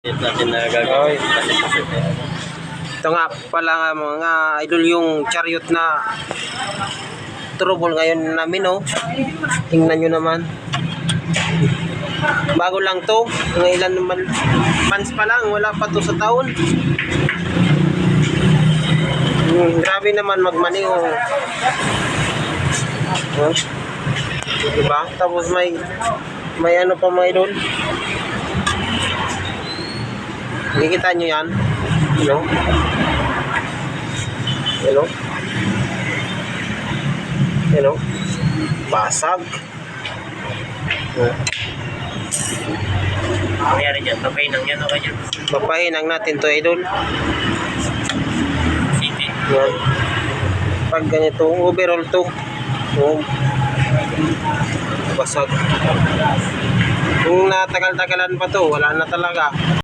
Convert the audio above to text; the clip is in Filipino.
natin na Oy. gagawin. Ito nga pala nga mga idol yung chariot na trouble ngayon namin, oh. Tingnan nyo naman. Bago lang to. Mga ilan naman months pa lang. Wala pa to sa taon. Grabe naman magmaneho. Oh. Diba? Tapos may ano pa mga idol. Nakikita nyo yan? Hello? Hello? Hello? Basag. Nangyari dyan, papainang yan o kanya. Papahinang natin to, idol. City. Yan. Pag ganito, overall to. Oh. Basag. Kung natagal-tagalan pa to, wala na talaga.